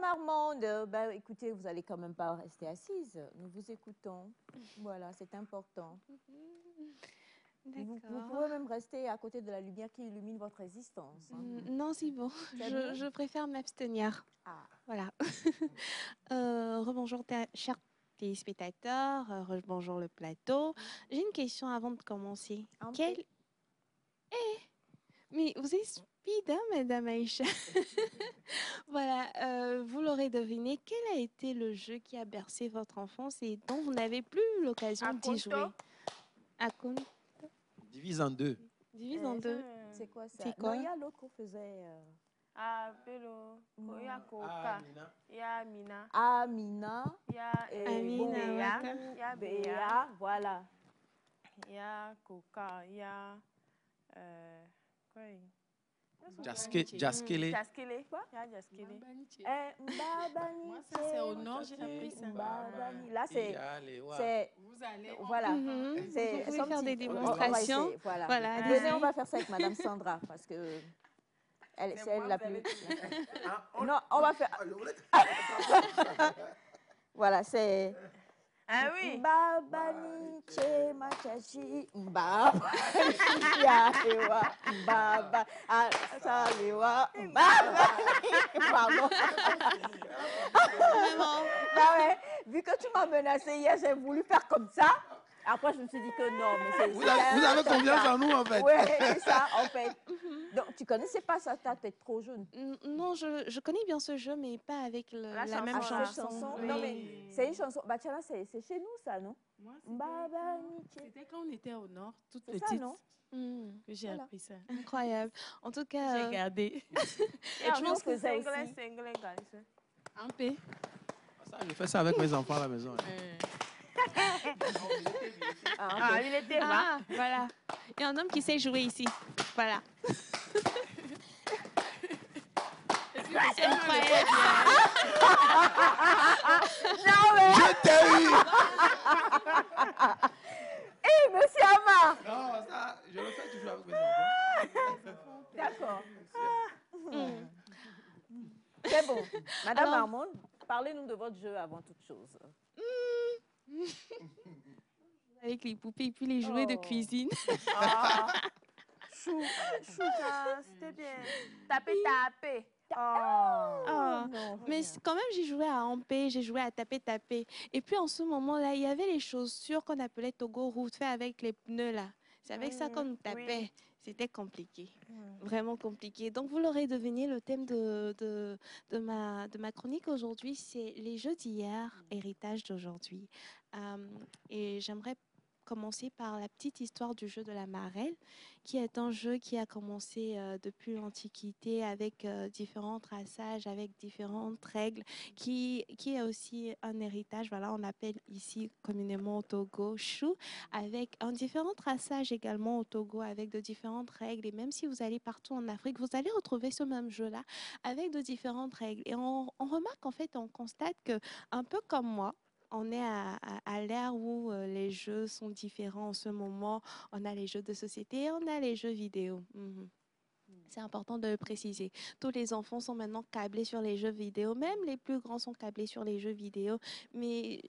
Madame Armande, ben, écoutez, vous n'allez quand même pas rester assise. Nous vous écoutons. Voilà, c'est important. Vous pouvez même rester à côté de la lumière qui illumine votre existence. Hein. Non, c'est bon. Je préfère m'abstenir. Ah. Voilà. Rebonjour, chers téléspectateurs. Rebonjour le plateau. J'ai une question avant de commencer. Mais vous êtes speed, hein, Madame Aïcha. Voilà, vous l'aurez deviné, quel a été le jeu qui a bercé votre enfance et dont vous n'avez plus l'occasion d'y jouer? Akonto. Divise en deux. Divise en deux. C'est quoi ça? C'est quoi? Non, il y a l'autre qu'on faisait. Ah, Pélo. Il y a Coca. Il y a Amina. Amina. Il y a Amina. Il y a Béa. Voilà. Il y a Coca. Il y a. Quoi? Jaskele. Jaskele. Quoi? Il y a Jaskele. Mbabani. Moi, ça, c'est au nord, j'ai appris ça. Mbabani. Là, c'est. Vous allez. Voilà. Vous pouvez faire des démonstrations. Voilà. Voilà. Venez, on va faire ça avec Madame Sandra parce que. C'est elle la plus. Non, on va faire. Voilà, c'est. Ah oui. Mbabani chema chachi mbabani yaewa mbaba asalewa mbabani. Pardon. Vraiment. Bah ouais, vu que tu m'as menacé hier, j'ai voulu faire comme ça. Après, je me suis dit que non, mais c'est. Vous avez confiance en nous, en fait. Oui, c'est ça, en fait. Donc, tu connaissais pas ça, t'es peut-être trop jeune. Non, je connais bien ce jeu, mais pas avec la même chanson. Oui. Non, mais c'est une chanson. Bah, tiens, là, c'est chez nous, ça, non? Moi, c'était quand on était au nord, toute petite. petite, Ça, non? que j'ai appris ça. Incroyable. En tout cas, j'ai gardé. Et je pense que c'est aussi. Un peu. Ça, je fais ça avec mes enfants à la maison. Il était là. Voilà. Il y a un homme qui sait jouer ici. Voilà. C'est incroyable. Non, mais... Je t'ai eu. Hé, monsieur Amar. Non, ça, je le fais toujours avec mes enfants. D'accord. C'est bon. Madame Armand, parlez-nous de votre jeu avant toute chose. Avec les poupées et puis les jouets de cuisine. Chou, c'était bien. Taper. Mais quand même, j'ai joué à amper, j'ai joué à taper. Et puis en ce moment-là, il y avait les chaussures qu'on appelait Togo Route, fait avec les pneus là. C'est avec ça qu'on nous tapait. Oui. C'était compliqué, vraiment compliqué. Donc vous l'aurez deviné, le thème de ma chronique aujourd'hui, c'est les jeux d'hier, héritage d'aujourd'hui. Et j'aimerais commencer par la petite histoire du jeu de la marelle, qui est un jeu qui a commencé depuis l'Antiquité avec différents traçages, avec différentes règles, qui est aussi un héritage, voilà, on appelle ici communément au Togo chou, avec un différent traçage également au Togo, avec de différentes règles. Et même si vous allez partout en Afrique, vous allez retrouver ce même jeu-là avec de différentes règles. Et on remarque, en fait, on constate que, un peu comme moi, on est à l'ère où les jeux sont différents en ce moment. On a les jeux de société et on a les jeux vidéo. C'est important de le préciser. Tous les enfants sont maintenant câblés sur les jeux vidéo. Même les plus grands sont câblés sur les jeux vidéo. Mais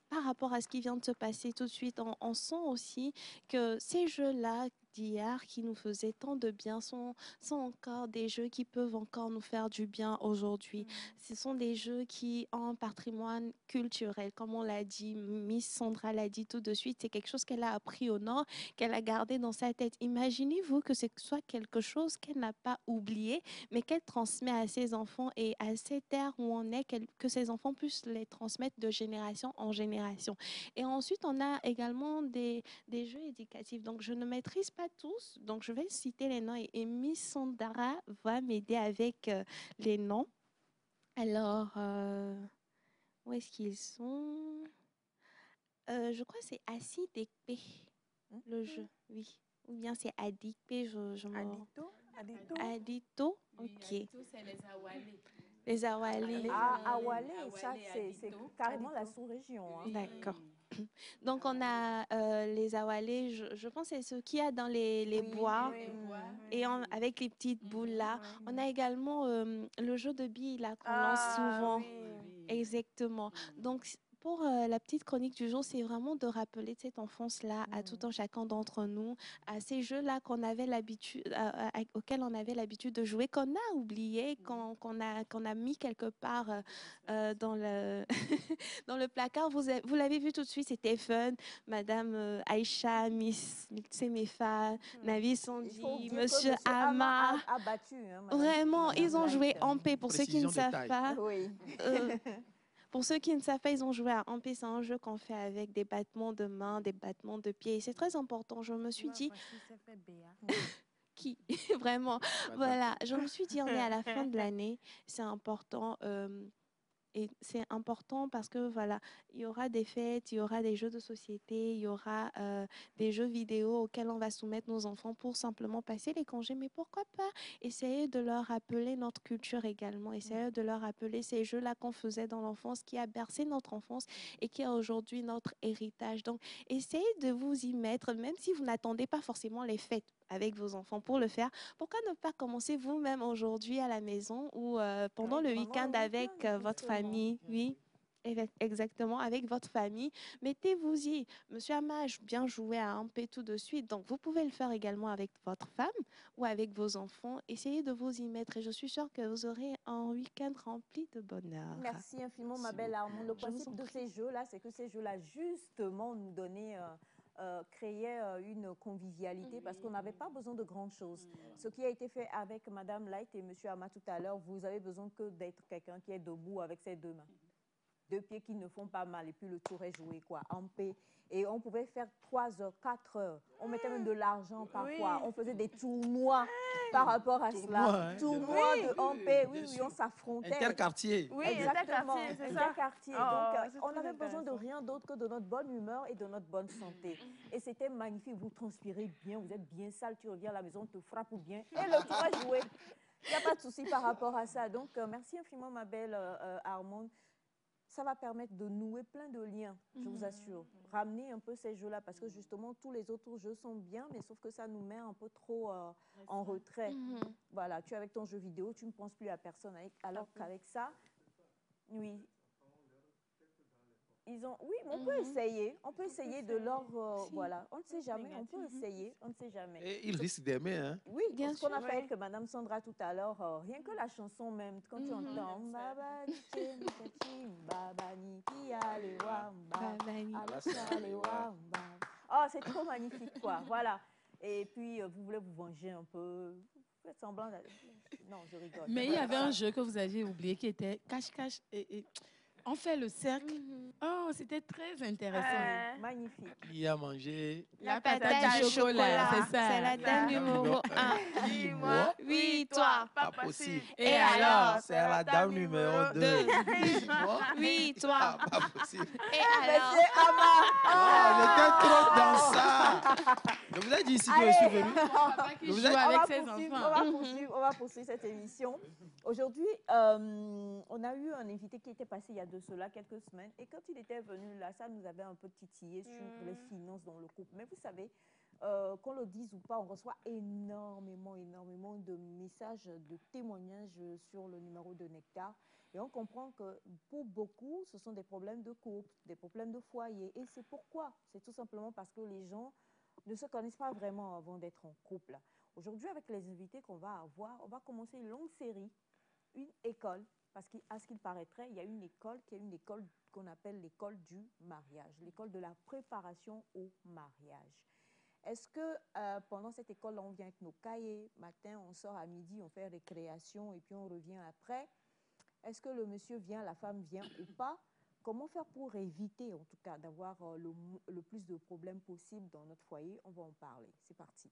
par rapport à ce qui vient de se passer tout de suite, on sent aussi que ces jeux-là d'hier qui nous faisaient tant de bien sont encore des jeux qui peuvent encore nous faire du bien aujourd'hui. Ce sont des jeux qui ont un patrimoine culturel, comme on l'a dit, Miss Sandra l'a dit tout de suite, c'est quelque chose qu'elle a appris au Nord, qu'elle a gardé dans sa tête. Imaginez-vous que ce soit quelque chose qu'elle n'a pas oublié, mais qu'elle transmet à ses enfants et à cette ère où on est, que ses enfants puissent les transmettre de génération en génération. Et ensuite, on a également des jeux éducatifs. Donc, je ne maîtrise pas tous, donc je vais citer les noms et Miss Sandra va m'aider avec les noms. Alors, où est-ce qu'ils sont? Je crois que c'est Acide Ekpe, le jeu, oui. Ou bien c'est Adikpe, Adito, ok. Adito, c'est les Awalés. Les Awalés. Awalé, ça c'est carrément la sous-région. Hein. D'accord. Donc, on a les awalés, je pense que c'est ce qu'il y a dans les bois, et avec les petites boules là. On a également le jeu de billes là qu'on lance souvent. Exactement. Donc, pour la petite chronique du jour, c'est vraiment de rappeler de cette enfance-là à tout un chacun d'entre nous, à ces jeux-là qu'on avait l'habitude, auxquels on avait l'habitude de jouer, qu'on a oublié, qu'on a mis quelque part dans le dans le placard. Vous l'avez vu tout de suite, c'était fun. Madame Aïcha, Miss Semefa, Navi Sandy, Monsieur Ama. A battu. Hein, vraiment, ils ont joué en paix. Pour ceux qui ne savent pas. Oui. Pour ceux qui ne savent pas, ils ont joué à Ampé. C'est un jeu qu'on fait avec des battements de mains, des battements de pieds. C'est très important. Je me suis dit... Qui Vraiment. Voilà. Je me suis dit, on est à la fin de l'année. C'est important. Et c'est important parce que voilà, il y aura des fêtes, il y aura des jeux de société, il y aura des jeux vidéo auxquels on va soumettre nos enfants pour simplement passer les congés. Mais pourquoi pas essayer de leur rappeler notre culture également, essayer de leur rappeler ces jeux-là qu'on faisait dans l'enfance, qui a bercé notre enfance et qui est aujourd'hui notre héritage. Donc, essayez de vous y mettre, même si vous n'attendez pas forcément les fêtes avec vos enfants pour le faire. Pourquoi ne pas commencer vous-même aujourd'hui à la maison ou pendant le week-end avec votre famille? Oui, exactement, avec votre famille. Mettez-vous-y. Monsieur Ama a bien joué à Ampé tout de suite. Donc, vous pouvez le faire également avec votre femme ou avec vos enfants. Essayez de vous y mettre et je suis sûre que vous aurez un week-end rempli de bonheur. Merci infiniment, ma belle Armand. Le principe de ces jeux-là, c'est que ces jeux-là, justement, nous donnaient... créait une convivialité parce qu'on n'avait pas besoin de grandes choses. Ce qui a été fait avec Madame Light et Monsieur Ama tout à l'heure, vous avez besoin que d'être quelqu'un qui est debout avec ses deux mains. Deux pieds qui ne font pas mal et puis le tour est joué, quoi, en paix. Et on pouvait faire 3 heures, 4 heures. On mettait même de l'argent parfois. On faisait des tournois par rapport à cela. Tournois de en paix, oui, on s'affrontait. Interquartier. Oui, exactement. C'est ça. Interquartier. Donc, on n'avait besoin de rien d'autre que de notre bonne humeur et de notre bonne santé. Et c'était magnifique. Vous transpirez bien, vous êtes bien sale, tu reviens à la maison, on te frappe bien. Et le tour est joué. Il n'y a pas de souci par rapport à ça. Donc, merci infiniment, ma belle Armand. Ça va permettre de nouer plein de liens, je vous assure. Ramener un peu ces jeux-là, parce que justement, tous les autres jeux sont bien, mais sauf que ça nous met un peu trop en retrait. Voilà, tu es avec ton jeu vidéo, tu ne penses plus à personne, alors qu'avec ça, oui. Oui, mais on peut essayer de leur... voilà, on ne sait jamais, on peut essayer, on ne sait jamais. Et ils risquent d'aimer, hein? Oui, bien sûr. Ce qu'on a fait avec Madame Sandra tout à l'heure, rien que la chanson même, quand tu entends... Oh, c'est trop magnifique, quoi, voilà. Et puis, vous voulez vous venger un peu, vous faites semblant... Non, je rigole. Mais il y avait un jeu que vous aviez oublié qui était cache-cache et on fait le cercle. Oh, c'était très intéressant. Magnifique. Qui a mangé la patate de chocolat. C'est ça. C'est la dame numéro 1. Dis-moi. Oui, toi. Pas possible. Et alors? C'est la dame numéro 2. Dis-moi. Oui, toi. Pas possible. Et alors? On était trop dans ça. Je vous ai dit ici que je suis venu. Qui joue avec ses enfants. On va poursuivre cette émission. Aujourd'hui, on a eu un invité qui était passé il y a de cela quelques semaines. Et quand il était venu là, ça nous avait un peu titillé sur les finances dans le couple. Mais vous savez, qu'on le dise ou pas, on reçoit énormément de messages, de témoignages sur le numéro de Nectar. Et on comprend que pour beaucoup, ce sont des problèmes de couple, des problèmes de foyer. Et c'est pourquoi? C'est tout simplement parce que les gens ne se connaissent pas vraiment avant d'être en couple. Aujourd'hui, avec les invités qu'on va avoir, on va commencer une longue série, une école. Parce qu'à ce qu'il paraîtrait, il y a une école qui est une école qu'on appelle l'école du mariage, l'école de la préparation au mariage. Est-ce que pendant cette école, on vient avec nos cahiers, matin, on sort à midi, on fait récréation et puis on revient après? Est-ce que le monsieur vient, la femme vient ou pas? Comment faire pour éviter, en tout cas, d'avoir le plus de problèmes possible dans notre foyer? On va en parler. C'est parti.